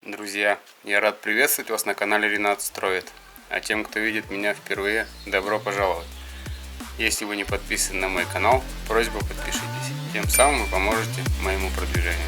Друзья, я рад приветствовать вас на канале Ренат Строит. А тем, кто видит меня впервые, добро пожаловать. Если вы не подписаны на мой канал, просьба подпишитесь. Тем самым вы поможете моему продвижению.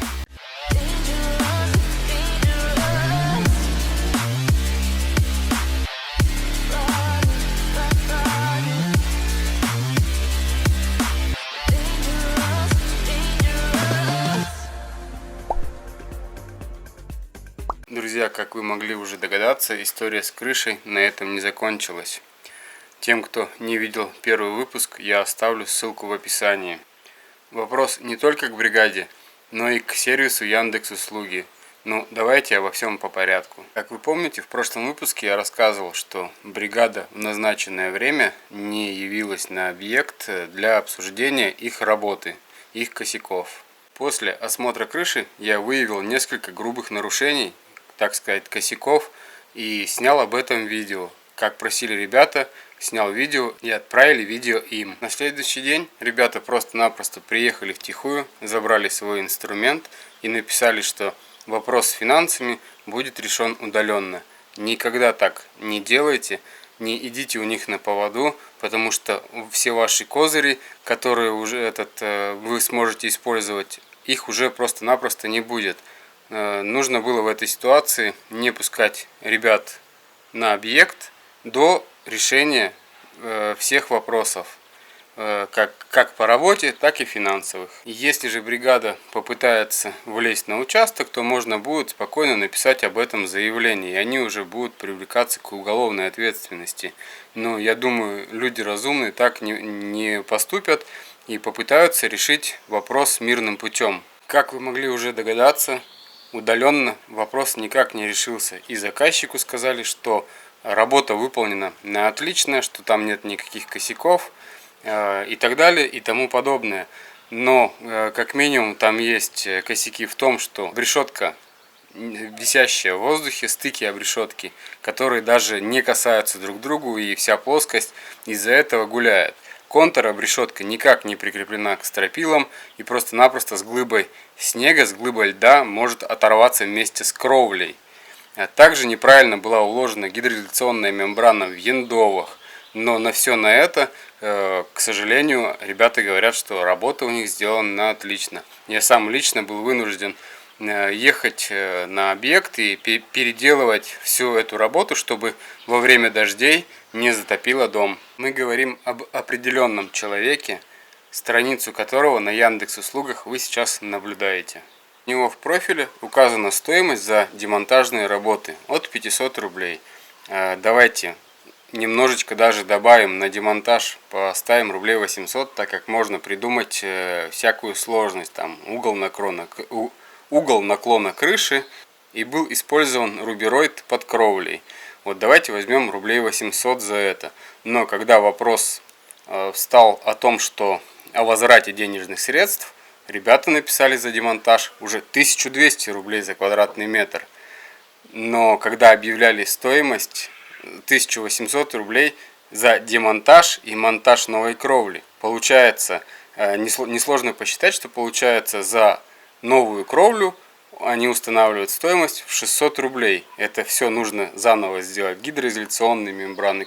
Друзья, как вы могли уже догадаться, история с крышей на этом не закончилась. Тем, кто не видел первый выпуск, я оставлю ссылку в описании. Вопрос не только к бригаде, но и к сервису Яндекс.Услуги. Ну, давайте обо всем по порядку. Как вы помните, в прошлом выпуске я рассказывал, что бригада в назначенное время не явилась на объект для обсуждения их работы, их косяков. После осмотра крыши я выявил несколько грубых нарушений, так сказать, косяков, и снял об этом видео. Как просили ребята, снял видео и отправили видео им. На следующий день ребята просто-напросто приехали втихую, забрали свой инструмент и написали, что вопрос с финансами будет решен удаленно. Никогда так не делайте, не идите у них на поводу, потому что все ваши козыри, которые уже вы сможете использовать, их уже просто-напросто не будет. Нужно было в этой ситуации не пускать ребят на объект до решения всех вопросов, как по работе, так и финансовых. Если же бригада попытается влезть на участок, то можно будет спокойно написать об этом заявление, и они уже будут привлекаться к уголовной ответственности. Но я думаю, люди разумные так не поступят и попытаются решить вопрос мирным путем. Как вы могли уже догадаться, удаленно вопрос никак не решился, и заказчику сказали, что работа выполнена на отлично, что там нет никаких косяков и так далее и тому подобное. Но как минимум там есть косяки в том, что обрешетка, висящая в воздухе, стыки обрешетки, которые даже не касаются друг другу, и вся плоскость из-за этого гуляет. Контр-обрешетка никак не прикреплена к стропилам, и просто-напросто с глыбой снега, с глыбой льда может оторваться вместе с кровлей. Также неправильно была уложена гидроизоляционная мембрана в ендовах. Но на все на это, к сожалению, ребята говорят, что работа у них сделана на отлично. Я сам лично был вынужден ехать на объект и переделывать всю эту работу, чтобы во время дождей не затопило дом. Мы говорим об определенном человеке, страницу которого на Яндекс.Услугах вы сейчас наблюдаете. У него в профиле указана стоимость за демонтажные работы от 500 рублей. Давайте немножечко даже добавим на демонтаж, поставим рублей 800, так как можно придумать всякую сложность. Там угол наклона крыши, и был использован рубероид под кровлей. Вот давайте возьмем рублей 800 за это. Но когда вопрос встал о возврате денежных средств, ребята написали за демонтаж уже 1200 рублей за квадратный метр. Но когда объявляли стоимость 1800 рублей за демонтаж и монтаж новой кровли, получается, несложно посчитать, что получается за новую кровлю они устанавливают стоимость в 600 рублей. Это все нужно заново сделать. Гидроизоляционные мембраны,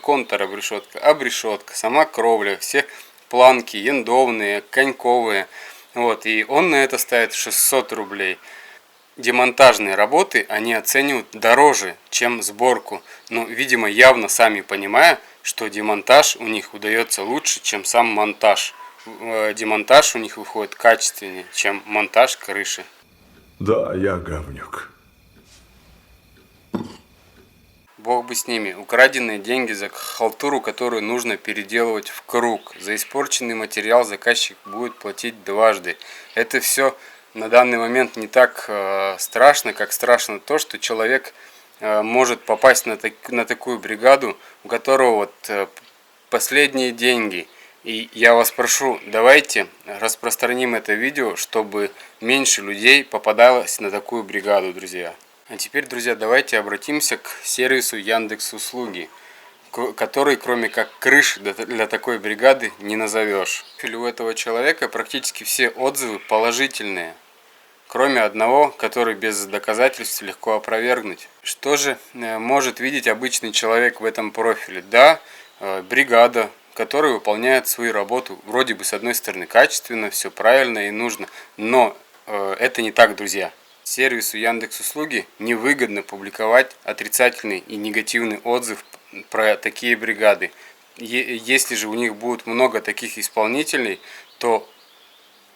обрешетка, сама кровля, все планки, ендовные, коньковые. Вот, и он на это ставит 600 рублей. Демонтажные работы они оценивают дороже, чем сборку. Но, видимо, явно сами понимая, что демонтаж у них удается лучше, чем сам монтаж. Демонтаж у них выходит качественнее, чем монтаж крыши. Да, я говнюк. Бог бы с ними. Украденные деньги за халтуру, которую нужно переделывать в круг. За испорченный материал заказчик будет платить дважды. Это все на данный момент не так страшно, как страшно то, что человек может попасть на такую бригаду, у которого последние деньги. И я вас прошу, давайте распространим это видео, чтобы меньше людей попадалось на такую бригаду, друзья. А теперь, друзья, давайте обратимся к сервису Яндекс.Услуги, который, кроме как крыши, для такой бригады не назовешь. У этого человека практически все отзывы положительные. кроме одного, который без доказательств легко опровергнуть. Что же может видеть обычный человек в этом профиле? Да, бригада, которая выполняет свою работу вроде бы с одной стороны качественно, все правильно и нужно, но это не так, друзья. Сервису Яндекс.Услуги невыгодно публиковать отрицательный и негативный отзыв про такие бригады. Если же у них будет много таких исполнителей, то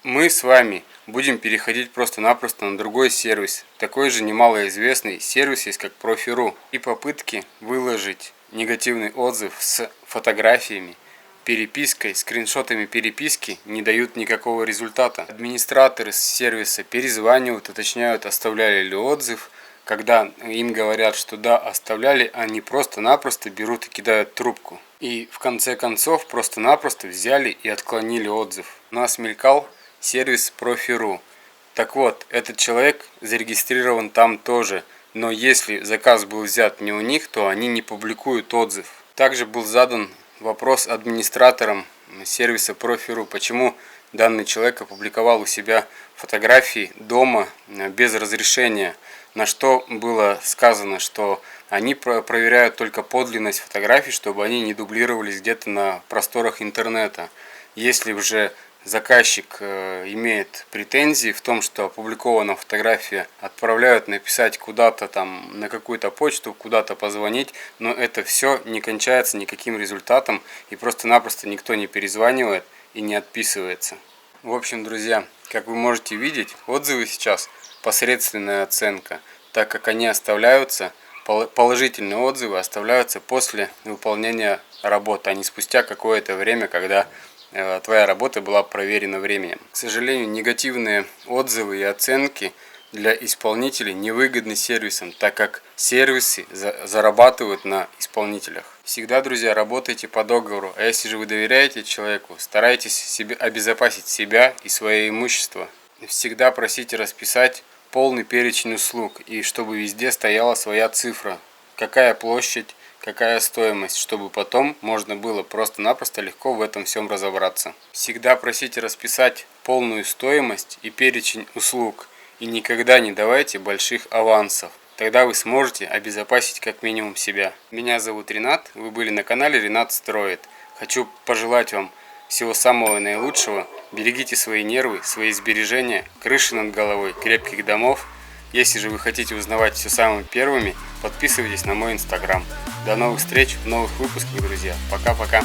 мы с вами будем переходить просто-напросто на другой сервис. Такой же немалоизвестный сервис есть как Профи.ру. И попытки выложить негативный отзыв с фотографиями, перепиской, скриншотами переписки не дают никакого результата. Администраторы с сервиса перезванивают, уточняют, оставляли ли отзыв. Когда им говорят, что да, оставляли, они просто-напросто берут и кидают трубку. И в конце концов просто-напросто взяли и отклонили отзыв. У нас мелькал сервис Профи.ру. Так вот, этот человек зарегистрирован там тоже. Но если заказ был взят не у них, то они не публикуют отзыв. Также был задан вопрос администраторам сервиса Профи.ру, почему данный человек опубликовал у себя фотографии дома без разрешения, на что было сказано, что они проверяют только подлинность фотографий, чтобы они не дублировались где-то на просторах интернета. Если уже заказчик имеет претензии в том, что опубликована фотография, отправляют написать куда-то там на какую-то почту, куда-то позвонить, но это все не кончается никаким результатом и просто-напросто никто не перезванивает и не отписывается. В общем, друзья, как вы можете видеть, отзывы сейчас посредственная оценка, так как они оставляются, положительные отзывы оставляются после выполнения работы, а не спустя какое-то время, когда твоя работа была проверена временем. К сожалению, негативные отзывы и оценки для исполнителей невыгодны сервисам, так как сервисы зарабатывают на исполнителях. Всегда, друзья, работайте по договору, а если же вы доверяете человеку, старайтесь обезопасить себя и свое имущество. Всегда просите расписать полный перечень услуг и чтобы везде стояла своя цифра, какая площадь, какая стоимость, чтобы потом можно было просто-напросто легко в этом всем разобраться. Всегда просите расписать полную стоимость и перечень услуг и никогда не давайте больших авансов. Тогда вы сможете обезопасить как минимум себя. Меня зовут Ренат, вы были на канале Ренат Строит. Хочу пожелать вам всего самого наилучшего. Берегите свои нервы, свои сбережения, крыши над головой, крепких домов. Если же вы хотите узнавать все самыми первыми, подписывайтесь на мой инстаграм. До новых встреч в новых выпусках, друзья. Пока-пока.